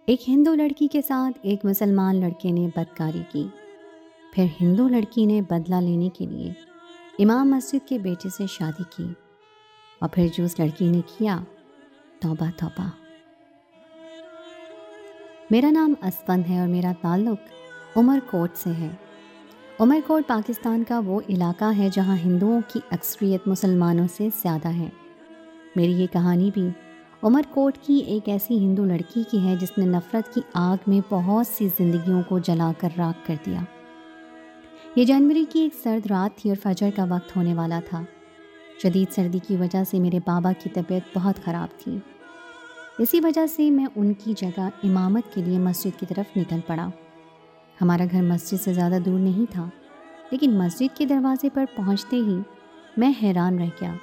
ایک ہندو لڑکی کے ساتھ ایک مسلمان لڑکے نے بدکاری کی۔ پھر ہندو لڑکی نے بدلہ لینے کے لیے امام مسجد کے بیٹے سے شادی کی، اور پھر جو اس لڑکی نے کیا، توبہ توبہ۔ میرا نام اسفند ہے اور میرا تعلق عمر کوٹ سے ہے۔ عمر کوٹ پاکستان کا وہ علاقہ ہے جہاں ہندوؤں کی اکثریت مسلمانوں سے زیادہ ہے۔ میری یہ کہانی بھی عمر کوٹ کی ایک ایسی ہندو لڑکی کی ہے جس نے نفرت کی آگ میں بہت سی زندگیوں کو جلا کر راکھ کر دیا۔ یہ جنوری کی ایک سرد رات تھی اور فجر کا وقت ہونے والا تھا۔ شدید سردی کی وجہ سے میرے بابا کی طبیعت بہت خراب تھی۔ اسی وجہ سے میں ان کی جگہ امامت کے لیے مسجد کی طرف نکل پڑا۔ ہمارا گھر مسجد سے زیادہ دور نہیں تھا، لیکن مسجد کے دروازے پر پہنچتے ہی میں حیران رہ گیا۔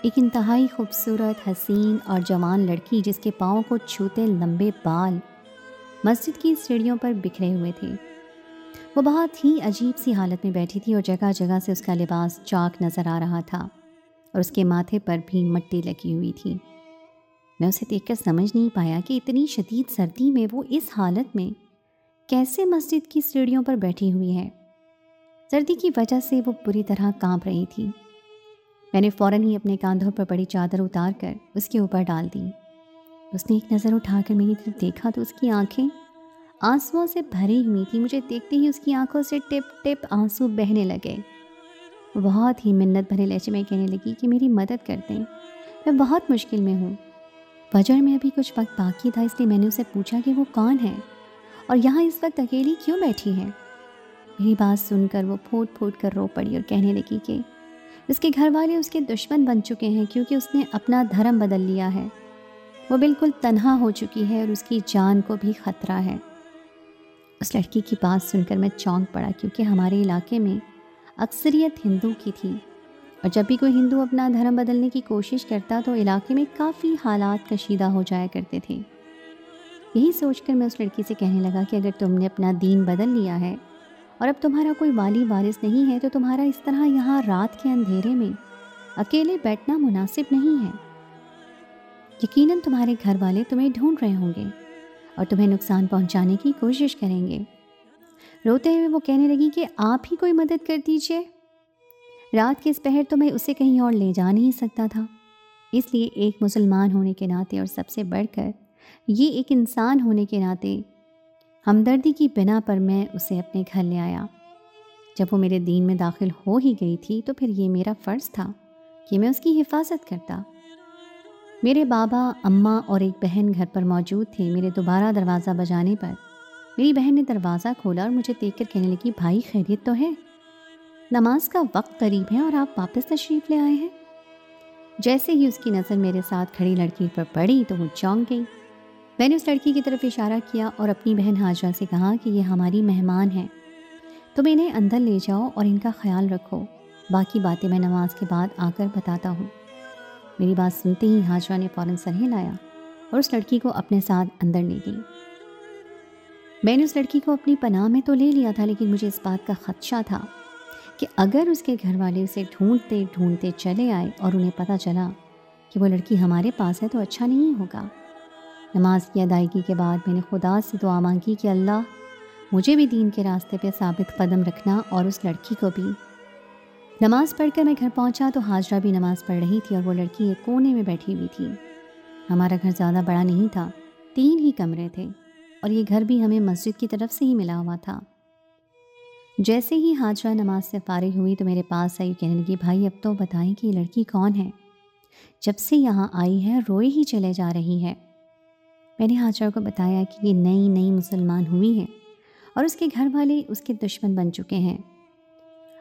ایک انتہائی خوبصورت، حسین اور جوان لڑکی جس کے پاؤں کو چھوتے لمبے بال مسجد کی سیڑھیوں پر بکھرے ہوئے تھے۔ وہ بہت ہی عجیب سی حالت میں بیٹھی تھی اور جگہ جگہ سے اس کا لباس چاک نظر آ رہا تھا اور اس کے ماتھے پر بھی مٹی لگی ہوئی تھی۔ میں اسے دیکھ کر سمجھ نہیں پایا کہ اتنی شدید سردی میں وہ اس حالت میں کیسے مسجد کی سیڑھیوں پر بیٹھی ہوئی ہے۔ سردی کی وجہ سے وہ بری طرح کانپ رہی تھی۔ میں نے فوراً ہی اپنے کاندھوں پر پڑی چادر اتار کر اس کے اوپر ڈال دی۔ اس نے ایک نظر اٹھا کر میری طرف دیکھا تو اس کی آنکھیں آنسوؤں سے بھری ہوئی تھی۔ مجھے دیکھتے ہی اس کی آنکھوں سے ٹپ ٹپ آنسو بہنے لگے۔ وہ بہت ہی منت بھرے لہجے میں کہنے لگی کہ میری مدد کر دیں، میں بہت مشکل میں ہوں۔ فجر میں ابھی کچھ وقت باقی تھا، اس لیے میں نے اسے پوچھا کہ وہ کون ہے اور یہاں اس وقت اکیلی کیوں بیٹھی ہے۔ میری بات سن کر وہ پھوٹ پھوٹ کر رو پڑی اور کہنے لگی کہ اس کے گھر والے اس کے دشمن بن چکے ہیں کیونکہ اس نے اپنا دھرم بدل لیا ہے۔ وہ بالکل تنہا ہو چکی ہے اور اس کی جان کو بھی خطرہ ہے۔ اس لڑکی کی بات سن کر میں چونک پڑا کیونکہ ہمارے علاقے میں اکثریت ہندو کی تھی، اور جب بھی کوئی ہندو اپنا دھرم بدلنے کی کوشش کرتا تو علاقے میں کافی حالات کشیدہ ہو جایا کرتے تھے۔ یہی سوچ کر میں اس لڑکی سے کہنے لگا کہ اگر تم نے اپنا دین بدل لیا ہے اور اب تمہارا کوئی والی وارث نہیں ہے تو تمہارا اس طرح یہاں رات کے اندھیرے میں اکیلے بیٹھنا مناسب نہیں ہے۔ یقیناً تمہارے گھر والے تمہیں ڈھونڈ رہے ہوں گے اور تمہیں نقصان پہنچانے کی کوشش کریں گے۔ روتے ہوئے وہ کہنے لگی کہ آپ ہی کوئی مدد کر دیجیے۔ رات کے اس پہر تو میں اسے کہیں اور لے جا نہیں سکتا تھا، اس لیے ایک مسلمان ہونے کے ناطے اور سب سے بڑھ کر یہ ایک انسان ہونے کے ناطے ہمدردی کی بنا پر میں اسے اپنے گھر لے آیا۔ جب وہ میرے دین میں داخل ہو ہی گئی تھی تو پھر یہ میرا فرض تھا کہ میں اس کی حفاظت کرتا۔ میرے بابا، اماں اور ایک بہن گھر پر موجود تھے۔ میرے دوبارہ دروازہ بجانے پر میری بہن نے دروازہ کھولا اور مجھے دیکھ کر کہنے لگی، بھائی خیریت تو ہے؟ نماز کا وقت قریب ہے اور آپ واپس تشریف لے آئے ہیں۔ جیسے ہی اس کی نظر میرے ساتھ کھڑی لڑکی پر پڑی تو وہ چونک گئی۔ میں نے اس لڑکی کی طرف اشارہ کیا اور اپنی بہن حاجرہ سے کہا کہ یہ ہماری مہمان ہیں، تم انہیں اندر لے جاؤ اور ان کا خیال رکھو، باقی باتیں میں نماز کے بعد آ کر بتاتا ہوں۔ میری بات سنتے ہی حاجرہ نے فوراً سر ہلایا اور اس لڑکی کو اپنے ساتھ اندر لے گئی۔ میں نے اس لڑکی کو اپنی پناہ میں تو لے لیا تھا، لیکن مجھے اس بات کا خدشہ تھا کہ اگر اس کے گھر والے اسے ڈھونڈتے ڈھونڈتے چلے آئے اور انہیں پتہ چلا کہ وہ لڑکی ہمارے پاس ہے تو اچھا نہیں ہوگا۔ نماز کی ادائیگی کے بعد میں نے خدا سے دعا مانگی کہ اللہ مجھے بھی دین کے راستے پہ ثابت قدم رکھنا اور اس لڑکی کو بھی۔ نماز پڑھ کر میں گھر پہنچا تو حاجرہ بھی نماز پڑھ رہی تھی اور وہ لڑکی ایک کونے میں بیٹھی ہوئی تھی۔ ہمارا گھر زیادہ بڑا نہیں تھا، 3 ہی کمرے تھے اور یہ گھر بھی ہمیں مسجد کی طرف سے ہی ملا ہوا تھا۔ جیسے ہی حاجرہ نماز سے فارغ ہوئی تو میرے پاس آئی، کہنے لگی، بھائی اب تو بتائیں کہ یہ لڑکی کون ہے؟ جب سے یہاں آئی ہے روئے ہی چلے جا رہی ہے۔ میں نے حاجرہ کو بتایا کہ یہ نئی مسلمان ہوئی ہے اور اس کے گھر والے اس کے دشمن بن چکے ہیں۔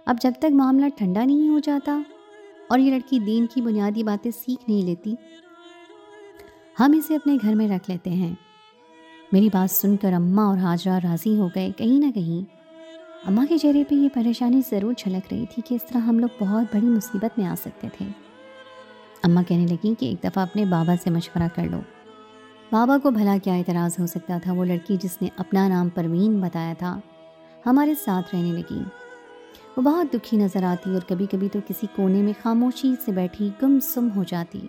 اب جب تک معاملہ ٹھنڈا نہیں ہو جاتا اور یہ لڑکی دین کی بنیادی باتیں سیکھ نہیں لیتی، ہم اسے اپنے گھر میں رکھ لیتے ہیں۔ میری بات سن کر اماں اور حاجرہ راضی ہو گئے۔ کہیں نہ کہیں اماں کے چہرے پہ یہ پریشانی ضرور جھلک رہی تھی کہ اس طرح ہم لوگ بہت بڑی مصیبت میں آ سکتے تھے۔ اماں کہنے لگیں کہ ایک دفعہ اپنے بابا سے مشورہ کر لو۔ بابا کو بھلا کیا اعتراض ہو سکتا تھا؟ وہ لڑکی جس نے اپنا نام پروین بتایا تھا ہمارے ساتھ رہنے لگی۔ وہ بہت دکھی نظر آتی اور کبھی کبھی تو کسی کونے میں خاموشی سے بیٹھی گم سم ہو جاتی۔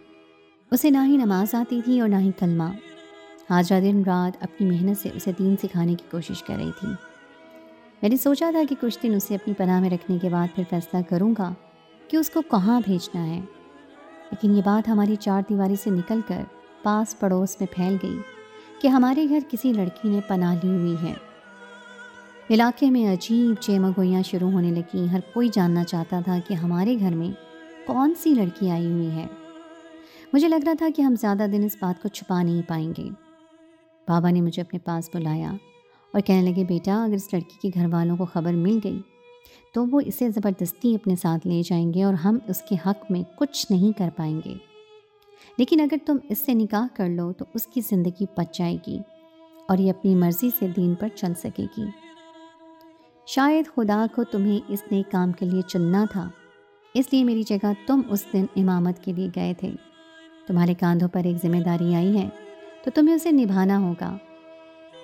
اسے نہ ہی نماز آتی تھی اور نہ ہی کلمہ۔ حاجرہ دن رات اپنی محنت سے اسے دین سکھانے کی کوشش کر رہی تھی۔ میں نے سوچا تھا کہ کچھ دن اسے اپنی پناہ میں رکھنے کے بعد پھر فیصلہ کروں گا کہ اس کو کہاں بھیجنا ہے، لیکن یہ بات ہماری چار دیواری سے نکل کر پاس پڑوس میں پھیل گئی کہ ہمارے گھر کسی لڑکی نے پناہ لی ہوئی ہے۔ علاقے میں عجیب چیمگوئیاں شروع ہونے لگیں۔ ہر کوئی جاننا چاہتا تھا کہ ہمارے گھر میں کون سی لڑکی آئی ہوئی ہے۔ مجھے لگ رہا تھا کہ ہم زیادہ دن اس بات کو چھپا نہیں پائیں گے۔ بابا نے مجھے اپنے پاس بلایا اور کہنے لگے، بیٹا اگر اس لڑکی کے گھر والوں کو خبر مل گئی تو وہ اسے زبردستی اپنے ساتھ لے جائیں گے اور ہم اس کے حق میں کچھ نہیں کر پائیں گے، لیکن اگر تم اس سے نکاح کر لو تو اس کی زندگی بچ جائے گی اور یہ اپنی مرضی سے دین پر چل سکے گی۔ شاید خدا کو تمہیں اس نیک کام کے لیے چننا تھا، اس لیے میری جگہ تم اس دن امامت کے لیے گئے تھے۔ تمہارے کاندھوں پر ایک ذمہ داری آئی ہے تو تمہیں اسے نبھانا ہوگا۔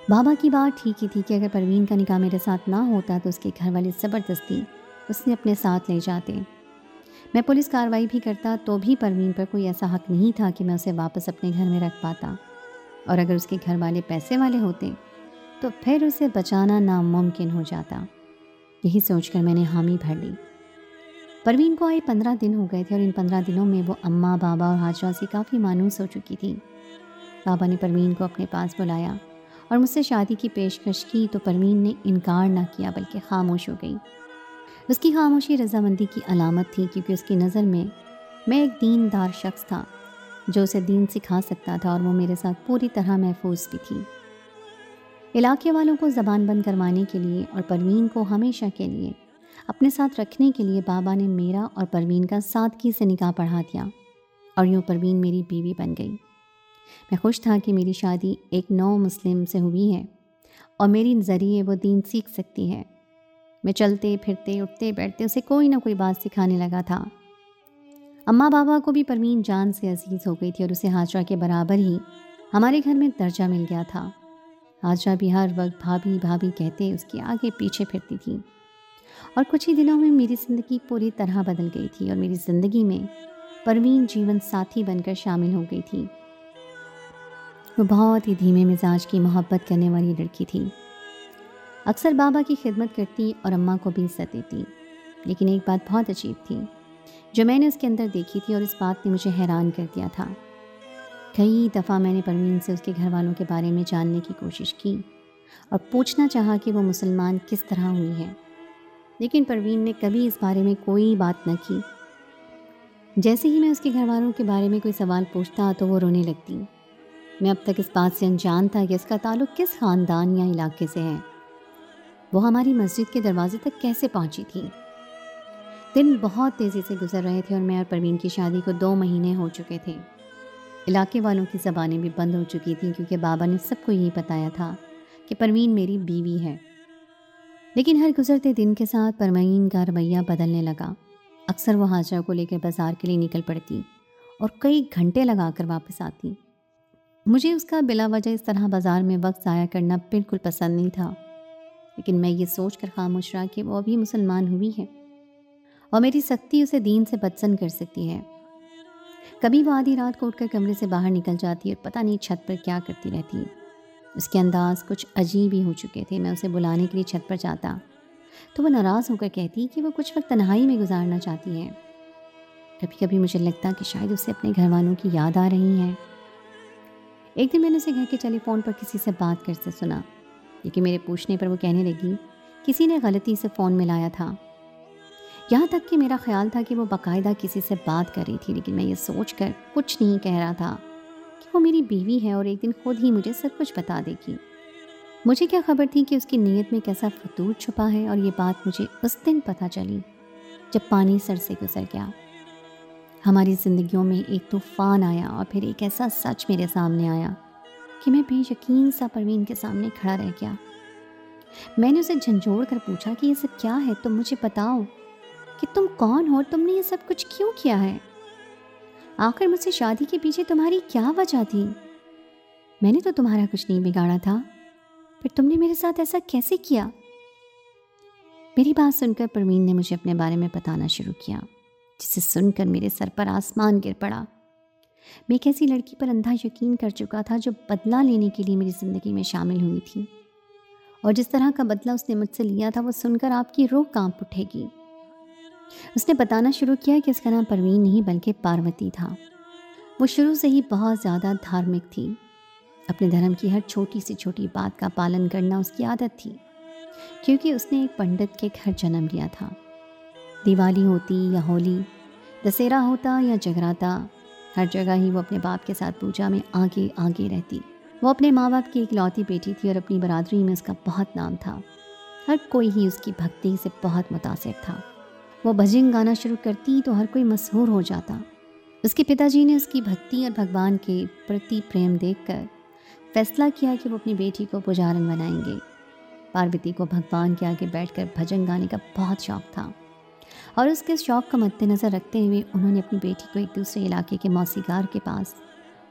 بابا کی بات ٹھیک ہی تھی کہ اگر پروین کا نکاح میرے ساتھ نہ ہوتا تو اس کے گھر والے زبردستی اس نے اپنے ساتھ لے جاتے۔ میں پولیس کارروائی بھی کرتا تو بھی پروین پر کوئی ایسا حق نہیں تھا کہ میں اسے واپس اپنے گھر میں رکھ پاتا، اور اگر اس کے گھر والے پیسے والے ہوتے تو پھر اسے بچانا ناممکن ہو جاتا۔ یہی سوچ کر میں نے حامی بھر لی۔ پروین کو آئے 15 دن ہو گئے تھے اور ان 15 دنوں میں وہ اماں، بابا اور حاجرہ سے کافی مانوس ہو چکی تھی۔ بابا نے پروین کو اپنے پاس بلایا اور مجھ سے شادی کی پیشکش کی تو پروین نے انکار نہ کیا بلکہ خاموش ہو گئی۔ اس کی خاموشی رضامندی کی علامت تھی، کیونکہ اس کی نظر میں ایک دیندار شخص تھا جو اسے دین سکھا سکتا تھا، اور وہ میرے ساتھ پوری طرح محفوظ بھی تھی۔ علاقے والوں کو زبان بند کروانے کے لیے اور پروین کو ہمیشہ کے لیے اپنے ساتھ رکھنے کے لیے بابا نے میرا اور پروین کا سادگی سے نکاح پڑھا دیا، اور یوں پروین میری بیوی بن گئی۔ میں خوش تھا کہ میری شادی ایک نو مسلم سے ہوئی ہے اور میری ذریعے وہ دین سیکھ سکتی ہے۔ میں چلتے پھرتے اٹھتے بیٹھتے اسے کوئی نہ کوئی بات سکھانے لگا تھا۔ اماں بابا کو بھی پروین جان سے عزیز ہو گئی تھی اور اسے حاجرہ کے برابر ہی ہمارے گھر میں درجہ مل گیا تھا۔ حاجرہ بھی ہر وقت بھابھی بھابھی کہتے اس کے آگے پیچھے پھرتی تھی، اور کچھ ہی دنوں میں میری زندگی پوری طرح بدل گئی تھی اور میری زندگی میں پروین جیون ساتھی بن کر شامل ہو گئی تھی۔ وہ بہت ہی دھیمے مزاج کی محبت کرنے والی لڑکی تھی، اکثر بابا کی خدمت کرتی اور اماں کو بھی عزت دیتی، لیکن ایک بات بہت عجیب تھی جو میں نے اس کے اندر دیکھی تھی، اور اس بات نے مجھے حیران کر دیا تھا۔ کئی دفعہ میں نے پروین سے اس کے گھر والوں کے بارے میں جاننے کی کوشش کی اور پوچھنا چاہا کہ وہ مسلمان کس طرح ہوئی ہے، لیکن پروین نے کبھی اس بارے میں کوئی بات نہ کی۔ جیسے ہی میں اس کے گھر والوں کے بارے میں کوئی سوال پوچھتا تو وہ رونے لگتی۔ میں اب تک اس بات سے انجان تھا کہ اس کا تعلق کس خاندان یا علاقے سے ہے۔ وہ ہماری مسجد کے دروازے تک کیسے پہنچی تھی؟ دن بہت تیزی سے گزر رہے تھے اور میں اور پروین کی شادی کو 2 مہینے ہو چکے تھے۔ علاقے والوں کی زبانیں بھی بند ہو چکی تھیں، کیونکہ بابا نے سب کو یہی بتایا تھا کہ پروین میری بیوی ہے۔ لیکن ہر گزرتے دن کے ساتھ پروین کا رویہ بدلنے لگا۔ اکثر وہ حاجرہ کو لے کر بازار کے لیے نکل پڑتی اور کئی گھنٹے لگا کر واپس آتی۔ مجھے اس کا بلا وجہ اس طرح بازار میں وقت ضائع کرنا بالکل پسند نہیں تھا، لیکن میں یہ سوچ کر خاموش رہا کہ وہ ابھی مسلمان ہوئی ہے اور میری سختی اسے دین سے بدزن کر سکتی ہے۔ کبھی وہ آدھی رات کو اٹھ کر کمرے سے باہر نکل جاتی اور پتہ نہیں چھت پر کیا کرتی رہتی۔ اس کے انداز کچھ عجیب ہی ہو چکے تھے۔ میں اسے بلانے کے لیے چھت پر جاتا تو وہ ناراض ہو کر کہتی کہ وہ کچھ وقت تنہائی میں گزارنا چاہتی ہے۔ کبھی کبھی مجھے لگتا کہ شاید اسے اپنے گھر والوں کی یاد آ رہی ہے۔ ایک دن میں نے اسے گھر کے ٹیلی فون پر کسی سے بات کرتے سنا، لیکن میرے پوچھنے پر وہ کہنے لگی کسی نے غلطی سے فون ملایا تھا۔ یہاں تک کہ میرا خیال تھا کہ وہ باقاعدہ کسی سے بات کر رہی تھی، لیکن میں یہ سوچ کر کچھ نہیں کہہ رہا تھا کہ وہ میری بیوی ہے اور ایک دن خود ہی مجھے سب کچھ بتا دے گی۔ مجھے کیا خبر تھی کہ اس کی نیت میں کیسا فتور چھپا ہے، اور یہ بات مجھے اس دن پتہ چلی جب پانی سر سے گزر گیا۔ ہماری زندگیوں میں ایک طوفان آیا اور پھر ایک ایسا سچ میرے سامنے آیا کہ میں بے یقین سا پروین کے سامنے کھڑا رہ گیا۔ میں نے اسے جھنجھوڑ کر پوچھا کہ یہ سب کیا ہے، تم مجھے بتاؤ کہ تم کون ہو اور تم نے یہ سب کچھ کیوں کیا ہے؟ آخر مجھ سے شادی کے پیچھے تمہاری کیا وجہ تھی؟ میں نے تو تمہارا کچھ نہیں بگاڑا تھا، پھر تم نے میرے ساتھ ایسا کیسے کیا؟ میری بات سن کر پروین نے مجھے اپنے بارے میں بتانا شروع کیا، جسے سن کر میرے سر پر آسمان گر پڑا۔ میں ایک ایسی لڑکی پر اندھا یقین کر چکا تھا جو بدلہ لینے کے لیے میری زندگی میں شامل ہوئی تھی، اور جس طرح کا بدلہ اس نے مجھ سے لیا تھا وہ سن کر آپ کی روح کانپ اٹھے گی۔ اس نے بتانا شروع کیا کہ اس کا نام پروین نہیں بلکہ پاروتی تھا۔ وہ شروع سے ہی بہت زیادہ دھارمک تھی، اپنے دھرم کی ہر چھوٹی سے چھوٹی بات کا پالن کرنا اس کی عادت تھی، کیونکہ اس نے ایک پنڈت کے گھر جنم لیا تھا۔ دیوالی ہوتی یا ہولی، دسہرا ہوتا یا جگراتا، ہر جگہ ہی وہ اپنے باپ کے ساتھ پوجا میں آگے آگے رہتی۔ وہ اپنے ماں باپ کی اکلوتی بیٹی تھی اور اپنی برادری میں اس کا بہت نام تھا۔ ہر کوئی ہی اس کی بھکتی سے بہت متاثر تھا۔ وہ بھجن گانا شروع کرتی تو ہر کوئی مسحور ہو جاتا۔ اس کے پتا جی نے اس کی بھکتی اور بھگوان کے پرتی پریم دیکھ کر فیصلہ کیا کہ وہ اپنی بیٹی کو پجارن بنائیں گے۔ پاروتی کو بھگوان کے آگے بیٹھ کر بھجن گانے کا بہت شوق تھا، اور اس کے شوق کو مد نظر رکھتے ہوئے انہوں نے اپنی بیٹی کو ایک دوسرے علاقے کے موسیقار کے پاس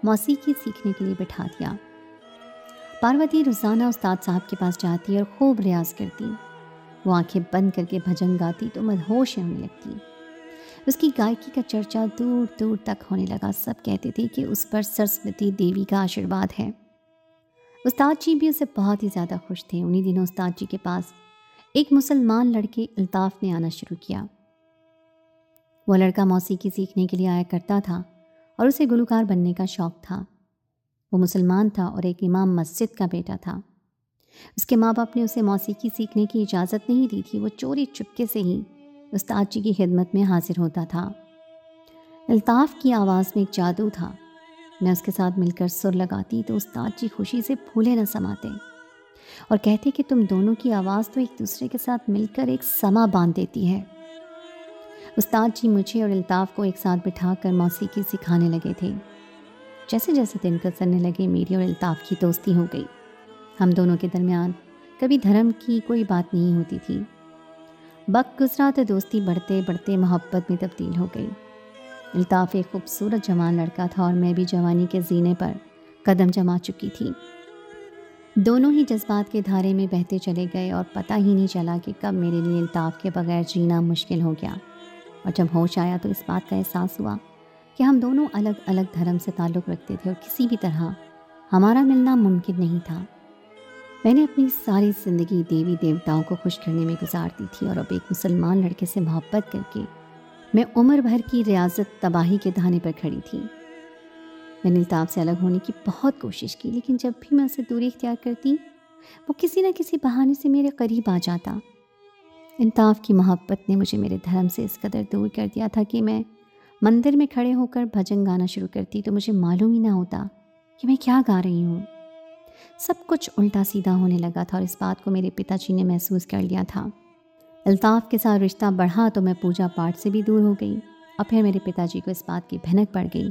موسیقی سیکھنے کے لیے بٹھا دیا۔ پاروتی روزانہ استاد صاحب کے پاس جاتی اور خوب ریاض کرتی۔ وہ آنکھیں بند کر کے بھجن گاتی تو مدہوش ہونے لگتی۔ اس کی گائکی کا چرچا دور دور تک ہونے لگا۔ سب کہتے تھے کہ اس پر سرسوتی دیوی کا آشیرواد ہے۔ استاد جی بھی اسے بہت ہی زیادہ خوش تھے۔ انہی دنوں استاد جی کے پاس ایک مسلمان لڑکے الطاف نے آنا شروع کیا۔ وہ لڑکا موسیقی سیکھنے کے لیے آیا کرتا تھا اور اسے گلوکار بننے کا شوق تھا۔ وہ مسلمان تھا اور ایک امام مسجد کا بیٹا تھا۔ اس کے ماں باپ نے اسے موسیقی سیکھنے کی اجازت نہیں دی تھی۔ وہ چوری چپکے سے ہی استاد جی کی خدمت میں حاضر ہوتا تھا۔ الطاف کی آواز میں ایک جادو تھا۔ میں اس کے ساتھ مل کر سر لگاتی تو استاد جی خوشی سے پھولے نہ سماتے اور کہتے کہ تم دونوں کی آواز تو ایک دوسرے کے ساتھ مل کر ایک سما باندھ دیتی ہے۔ استاد جی مجھے اور الطاف کو ایک ساتھ بٹھا کر موسیقی سکھانے لگے تھے۔ جیسے جیسے دن گزرنے لگے میری اور الطاف کی دوستی ہو گئی۔ ہم دونوں کے درمیان کبھی دھرم کی کوئی بات نہیں ہوتی تھی۔ وقت گزرا تو دوستی بڑھتے بڑھتے محبت میں تبدیل ہو گئی۔ الطاف ایک خوبصورت جوان لڑکا تھا اور میں بھی جوانی کے زینے پر قدم جما چکی تھی۔ دونوں ہی جذبات کے دھارے میں بہتے چلے گئے اور پتہ ہی نہیں چلا کہ کب میرے لیے الطاف کے بغیر جینا مشکل ہو گیا، اور جب ہوش آیا تو اس بات کا احساس ہوا کہ ہم دونوں الگ الگ دھرم سے تعلق رکھتے تھے اور کسی بھی طرح ہمارا ملنا ممکن نہیں تھا۔ میں نے اپنی ساری زندگی دیوی دیوتاؤں کو خوش کرنے میں گزار دی تھی، اور اب ایک مسلمان لڑکے سے محبت کر کے میں عمر بھر کی ریاضت تباہی کے دہانے پر کھڑی تھی۔ میں نے الطاف سے الگ ہونے کی بہت کوشش کی، لیکن جب بھی میں اسے دوری اختیار کرتی وہ کسی نہ کسی بہانے سے میرے قریب آ جاتا۔ الطاف کی محبت نے مجھے میرے دھرم سے اس قدر دور کر دیا تھا کہ میں مندر میں کھڑے ہو کر بھجن گانا شروع کرتی تو مجھے معلوم ہی نہ ہوتا کہ میں کیا گا رہی ہوں۔ سب کچھ الٹا سیدھا ہونے لگا تھا، اور اس بات کو میرے پتا جی نے محسوس کر لیا تھا۔ الطاف کے ساتھ رشتہ بڑھا تو میں پوجا پاٹ سے بھی دور ہو گئی، اور پھر میرے پتا جی کو اس بات کی بھنک پڑ گئی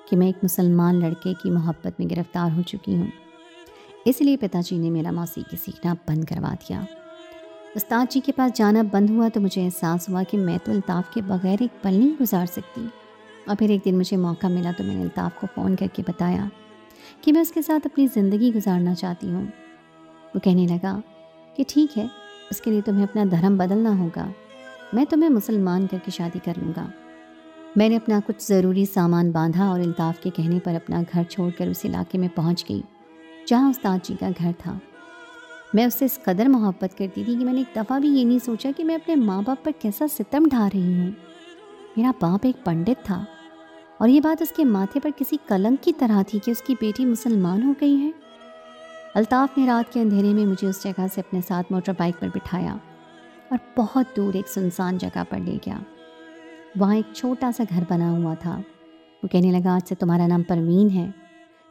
کہ میں ایک مسلمان لڑکے کی محبت میں گرفتار ہو چکی ہوں۔ اس لیے پتا جی نے میرا موسیقی سیکھنا بند کروا دیا۔ استاد جی کے پاس جانا بند ہوا تو مجھے احساس ہوا کہ میں تو الطاف کے بغیر ایک پل نہیں گزار سکتی، اور پھر ایک دن مجھے موقع ملا تو میں نے الطاف کو فون کر کے بتایا کہ میں اس کے ساتھ اپنی زندگی گزارنا چاہتی ہوں۔ وہ کہنے لگا کہ ٹھیک ہے، اس کے لیے تمہیں اپنا دھرم بدلنا ہوگا، میں تمہیں مسلمان کر کے شادی کر لوں گا۔ میں نے اپنا کچھ ضروری سامان باندھا اور الطاف کے کہنے پر اپنا گھر چھوڑ کر اس علاقے میں پہنچ گئی جہاں استاد جی کا گھر تھا۔ میں اس سے اس قدر محبت کرتی تھی کہ میں نے ایک دفعہ بھی یہ نہیں سوچا کہ میں اپنے ماں باپ پر کیسا ستم ڈھا رہی ہوں۔ میرا باپ ایک پنڈت تھا، اور یہ بات اس کے ماتھے پر کسی کلنک کی طرح تھی کہ اس کی بیٹی مسلمان ہو گئی ہے۔ الطاف نے رات کے اندھیرے میں مجھے اس جگہ سے اپنے ساتھ موٹر بائک پر بٹھایا اور بہت دور ایک سنسان جگہ پر لے گیا۔ وہاں ایک چھوٹا سا گھر بنا ہوا تھا۔ وہ کہنے لگا آج سے تمہارا نام پروین ہے،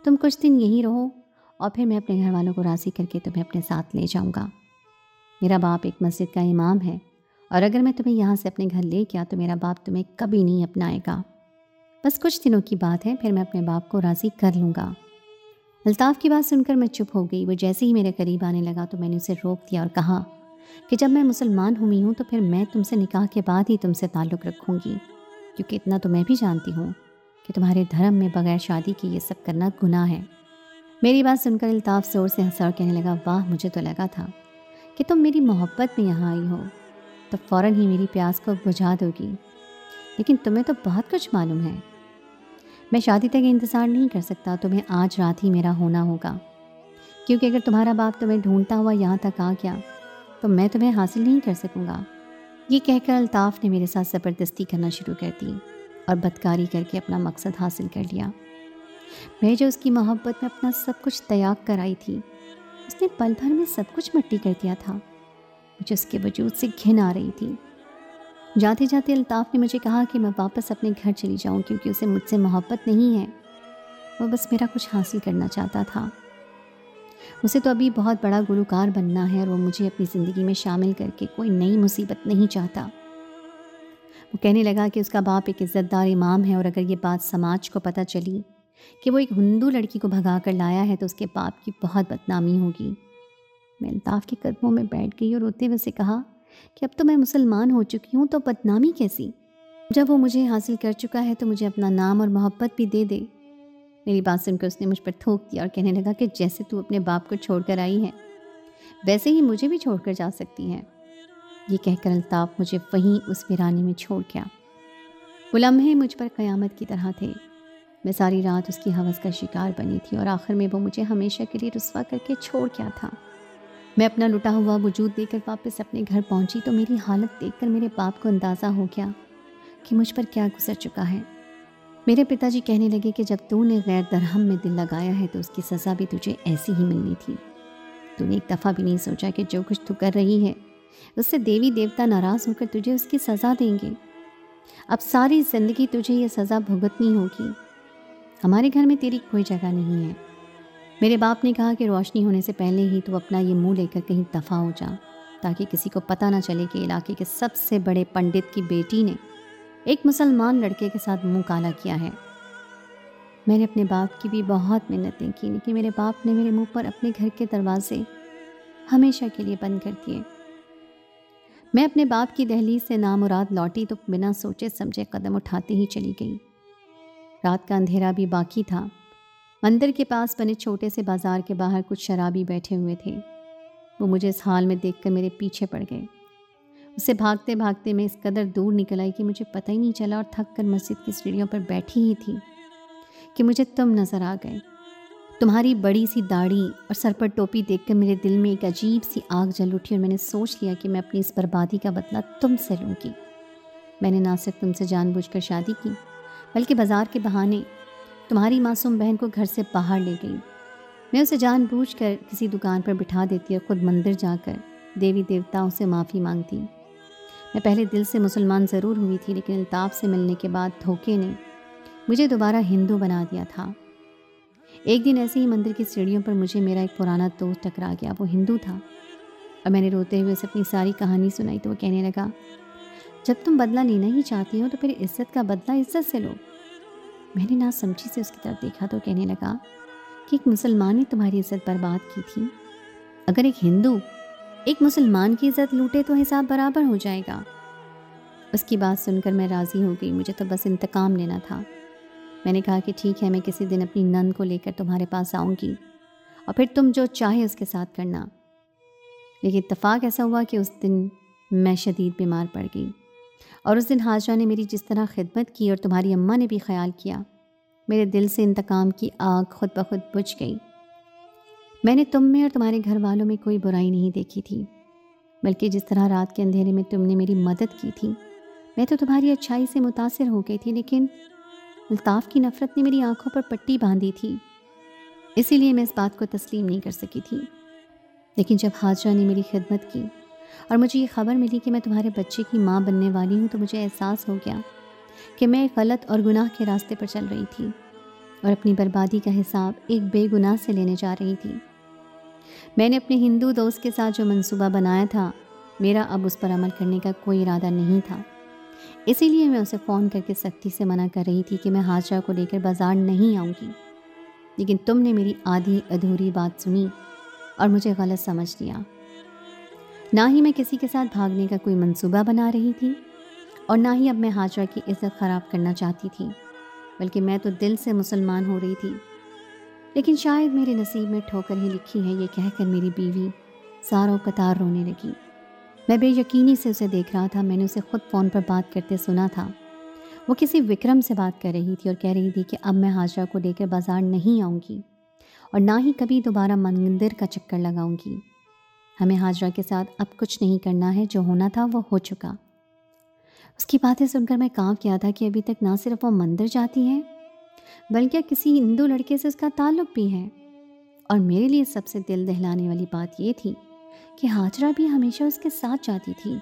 تم کچھ دن یہیں رہو اور پھر میں اپنے گھر والوں کو راضی کر کے تمہیں اپنے ساتھ لے جاؤں گا۔ میرا باپ ایک مسجد کا امام ہے، اور اگر میں تمہیں یہاں سے اپنے گھر لے گیا تو میرا باپ تمہیں کبھی نہیں اپنائے گا۔ بس کچھ دنوں کی بات ہے، پھر میں اپنے باپ کو راضی کر لوں گا۔ الطاف کی بات سن کر میں چپ ہو گئی۔ وہ جیسے ہی میرے قریب آنے لگا تو میں نے اسے روک دیا اور کہا کہ جب میں مسلمان ہوئی ہوں تو پھر میں تم سے نکاح کے بعد ہی تم سے تعلق رکھوں گی، کیونکہ اتنا تو میں بھی جانتی ہوں کہ تمہارے دھرم میں بغیر شادی کے یہ سب کرنا گناہ ہے۔ میری بات سن کر الطاف زور سے ہنسا اور کہنے لگا واہ، مجھے تو لگا تھا کہ تم میری محبت میں یہاں آئی ہو تو فوراً ہی میری پیاس کو بجھا دو گی، لیکن تمہیں تو بہت کچھ معلوم ہے۔ میں شادی تک انتظار نہیں کر سکتا، تمہیں آج رات ہی میرا ہونا ہوگا، کیونکہ اگر تمہارا باپ تمہیں ڈھونڈتا ہوا یہاں تک آ گیا تو میں تمہیں حاصل نہیں کر سکوں گا۔ یہ کہہ کر الطاف نے میرے ساتھ زبردستی کرنا شروع کر دی اور بدکاری کر کے اپنا مقصد حاصل کر لیا۔ میں جو اس کی محبت میں اپنا سب کچھ تیاگ کر آئی تھی، اس نے پل بھر میں سب کچھ مٹی کر دیا تھا۔ مجھے اس کے وجود سے گھن آ رہی تھی۔ جاتے جاتے الطاف نے مجھے کہا کہ میں واپس اپنے گھر چلی جاؤں، کیونکہ اسے مجھ سے محبت نہیں ہے، وہ بس میرا کچھ حاصل کرنا چاہتا تھا۔ اسے تو ابھی بہت بڑا گلوکار بننا ہے اور وہ مجھے اپنی زندگی میں شامل کر کے کوئی نئی مصیبت نہیں چاہتا۔ وہ کہنے لگا کہ اس کا باپ ایک عزت دار امام ہے، اور اگر یہ بات سماج کو پتہ چلی کہ وہ ایک ہندو لڑکی کو بھگا کر لایا ہے تو اس کے باپ کی بہت بدنامی ہوگی۔ میں الطاف کے قدموں میں بیٹھ گئی اور روتے ہوئے اسے کہا کہ اب تو میں مسلمان ہو چکی ہوں، تو بدنامی کیسی؟ جب وہ مجھے حاصل کر چکا ہے تو مجھے اپنا نام اور محبت بھی دے دے۔ میری بات سن کر اس نے مجھ پر تھوک دیا اور کہنے لگا کہ جیسے تو اپنے باپ کو چھوڑ کر آئی ہے، ویسے ہی مجھے بھی چھوڑ کر جا سکتی ہیں۔ یہ کہہ کر الطاف مجھے وہیں اس ویرانے میں چھوڑ گیا۔ وہ لمحے مجھ پر قیامت کی طرح تھے۔ میں ساری رات اس کی ہوس کا شکار بنی تھی اور آخر میں وہ مجھے ہمیشہ کے لیے رسوا کر کے چھوڑ گیا تھا۔ میں اپنا لٹا ہوا وجود دے کر واپس اپنے گھر پہنچی تو میری حالت دیکھ کر میرے باپ کو اندازہ ہو گیا کہ مجھ پر کیا گزر چکا ہے۔ میرے پتا جی کہنے لگے کہ جب تو نے غیر درہم میں دل لگایا ہے تو اس کی سزا بھی تجھے ایسی ہی ملنی تھی۔ تو نے ایک دفعہ بھی نہیں سوچا کہ جو کچھ تو کر رہی ہے اس سے دیوی دیوتا ناراض ہو کر تجھے اس کی سزا دیں گے۔ اب ساری زندگی تجھے یہ سزا بھگتنی ہوگی۔ ہمارے گھر میں تیری کوئی جگہ نہیں ہے۔ میرے باپ نے کہا کہ روشنی ہونے سے پہلے ہی تو اپنا یہ منہ لے کر کہیں دفع ہو جا، تاکہ کسی کو پتہ نہ چلے کہ علاقے کے سب سے بڑے پنڈت کی بیٹی نے ایک مسلمان لڑکے کے ساتھ منہ کالا کیا ہے۔ میں نے اپنے باپ کی بھی بہت منتیں کی، لیکن میرے باپ نے میرے منہ پر اپنے گھر کے دروازے ہمیشہ کے لیے بند کر دیے۔ میں اپنے باپ کی دہلیز سے نامراد لوٹی تو بنا سوچے سمجھے قدم اٹھاتے ہی چلی گئی۔ رات کا اندھیرا بھی باقی تھا۔ مندر کے پاس بنے چھوٹے سے بازار کے باہر کچھ شرابی بیٹھے ہوئے تھے۔ وہ مجھے اس حال میں دیکھ کر میرے پیچھے پڑ گئے۔ اسے بھاگتے بھاگتے میں اس قدر دور نکل آئی کہ مجھے پتہ ہی نہیں چلا، اور تھک کر مسجد کی سیڑھیوں پر بیٹھی ہی تھی کہ مجھے تم نظر آ گئے۔ تمہاری بڑی سی داڑھی اور سر پر ٹوپی دیکھ کر میرے دل میں ایک عجیب سی آگ جل اٹھی اور میں نے سوچ لیا کہ میں اپنی اس بربادی کا بدلہ تم سے لوں گی۔ میں نے نہ صرف تم سے جان بوجھ کر شادی کی، بلکہ بازار کے بہانے تمہاری معصوم بہن کو گھر سے باہر لے گئی۔ میں اسے جان بوجھ کر کسی دکان پر بٹھا دیتی اور خود مندر جا کر دیوی دیوتاؤں سے معافی مانگتی۔ میں پہلے دل سے مسلمان ضرور ہوئی تھی، لیکن الطاف سے ملنے کے بعد دھوکے نے مجھے دوبارہ ہندو بنا دیا تھا۔ ایک دن ایسے ہی مندر کی سیڑھیوں پر مجھے میرا ایک پرانا دوست ٹکرا گیا۔ وہ ہندو تھا اور میں نے روتے ہوئے اسے اپنی ساری کہانی سنائی تو وہ کہنے لگا، جب تم بدلہ لینا ہی چاہتی ہو تو پھر عزت کا بدلہ عزت سے لو۔ میں نے نہ سمجھی سے اس کی طرف دیکھا تو کہنے لگا کہ ایک مسلمان نے تمہاری عزت برباد کی تھی، اگر ایک ہندو ایک مسلمان کی عزت لوٹے تو حساب برابر ہو جائے گا۔ اس کی بات سن کر میں راضی ہو گئی، مجھے تو بس انتقام لینا تھا۔ میں نے کہا کہ ٹھیک ہے، میں کسی دن اپنی نند کو لے کر تمہارے پاس آؤں گی اور پھر تم جو چاہے اس کے ساتھ کرنا۔ لیکن اتفاق ایسا ہوا کہ اس دن میں شدید بیمار پڑ گئی، اور اس دن حاجرہ نے میری جس طرح خدمت کی اور تمہاری اماں نے بھی خیال کیا، میرے دل سے انتقام کی آگ خود بخود بجھ گئی۔ میں نے تم میں اور تمہارے گھر والوں میں کوئی برائی نہیں دیکھی تھی، بلکہ جس طرح رات کے اندھیرے میں تم نے میری مدد کی تھی، میں تو تمہاری اچھائی سے متاثر ہو گئی تھی، لیکن الطاف کی نفرت نے میری آنکھوں پر پٹی باندھی تھی، اسی لیے میں اس بات کو تسلیم نہیں کر سکی تھی۔ لیکن جب حاجرہ نے میری خدمت کی اور مجھے یہ خبر ملی کہ میں تمہارے بچے کی ماں بننے والی ہوں تو مجھے احساس ہو گیا کہ میں ایک غلط اور گناہ کے راستے پر چل رہی تھی اور اپنی بربادی کا حساب ایک بے گناہ سے لینے جا رہی تھی۔ میں نے اپنے ہندو دوست کے ساتھ جو منصوبہ بنایا تھا، میرا اب اس پر عمل کرنے کا کوئی ارادہ نہیں تھا، اسی لیے میں اسے فون کر کے سختی سے منع کر رہی تھی کہ میں حاجرہ کو لے کر بازار نہیں آؤں گی۔ لیکن تم نے میری آدھی ادھوری بات سنی اور مجھے غلط سمجھ لیا۔ نہ ہی میں کسی کے ساتھ بھاگنے کا کوئی منصوبہ بنا رہی تھی اور نہ ہی اب میں حاجرہ کی عزت خراب کرنا چاہتی تھی، بلکہ میں تو دل سے مسلمان ہو رہی تھی۔ لیکن شاید میرے نصیب میں ٹھوکر ہی لکھی ہے، یہ کہہ کر میری بیوی ساروں قطار رونے لگی۔ میں بے یقینی سے اسے دیکھ رہا تھا، میں نے اسے خود فون پر بات کرتے سنا تھا۔ وہ کسی وکرم سے بات کر رہی تھی اور کہہ رہی تھی کہ اب میں حاجرہ کو لے کر بازار نہیں آؤں گی اور نہ ہی کبھی دوبارہ مندر کا چکر لگاؤں گی۔ ہمیں حاجرہ کے ساتھ اب کچھ نہیں کرنا ہے، جو ہونا تھا وہ ہو چکا۔ اس کی باتیں سن کر میں کانپ گیا تھا کہ ابھی تک نہ صرف وہ مندر جاتی ہے بلکہ کسی ہندو لڑکے سے اس کا تعلق بھی ہے۔ اور میرے لیے سب سے دل دہلانے والی بات یہ تھی کہ حاجرہ بھی ہمیشہ اس کے ساتھ جاتی تھی،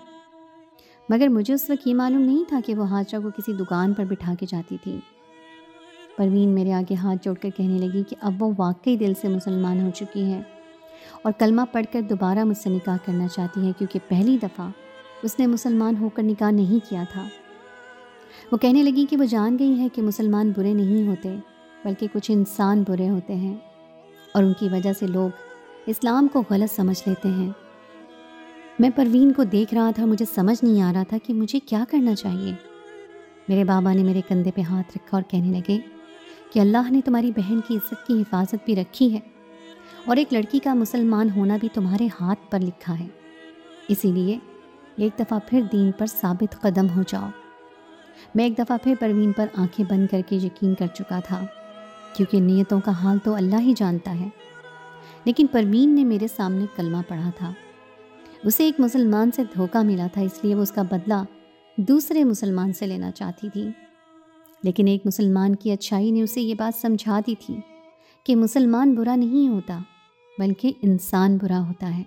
مگر مجھے اس وقت یہ معلوم نہیں تھا کہ وہ حاجرہ کو کسی دکان پر بٹھا کے جاتی تھی۔ پروین میرے آگے ہاتھ جوڑ کر کہنے لگی کہ اب وہ واقعی دل سے مسلمان ہو چکی ہے اور کلمہ پڑھ کر دوبارہ مجھ سے نکاح کرنا چاہتی ہے، کیونکہ پہلی دفعہ اس نے مسلمان ہو کر نکاح نہیں کیا تھا۔ وہ کہنے لگی کہ وہ جان گئی ہے کہ مسلمان برے نہیں ہوتے بلکہ کچھ انسان برے ہوتے ہیں اور ان کی وجہ سے لوگ اسلام کو غلط سمجھ لیتے ہیں۔ میں پروین کو دیکھ رہا تھا، مجھے سمجھ نہیں آ رہا تھا کہ مجھے کیا کرنا چاہیے۔ میرے بابا نے میرے کندھے پہ ہاتھ رکھا اور کہنے لگے کہ اللہ نے تمہاری بہن کی عزت کی حفاظت بھی رکھی ہے اور ایک لڑکی کا مسلمان ہونا بھی تمہارے ہاتھ پر لکھا ہے، اسی لیے ایک دفعہ پھر دین پر ثابت قدم ہو جاؤ۔ میں ایک دفعہ پھر پروین پر آنکھیں بند کر کے یقین کر چکا تھا، کیونکہ نیتوں کا حال تو اللہ ہی جانتا ہے۔ لیکن پروین نے میرے سامنے کلمہ پڑھا تھا، اسے ایک مسلمان سے دھوکہ ملا تھا، اس لیے وہ اس کا بدلہ دوسرے مسلمان سے لینا چاہتی تھی۔ لیکن ایک مسلمان کی اچھائی نے اسے یہ بات سمجھا دی تھی کہ مسلمان برا نہیں ہوتا بلکہ انسان برا ہوتا ہے۔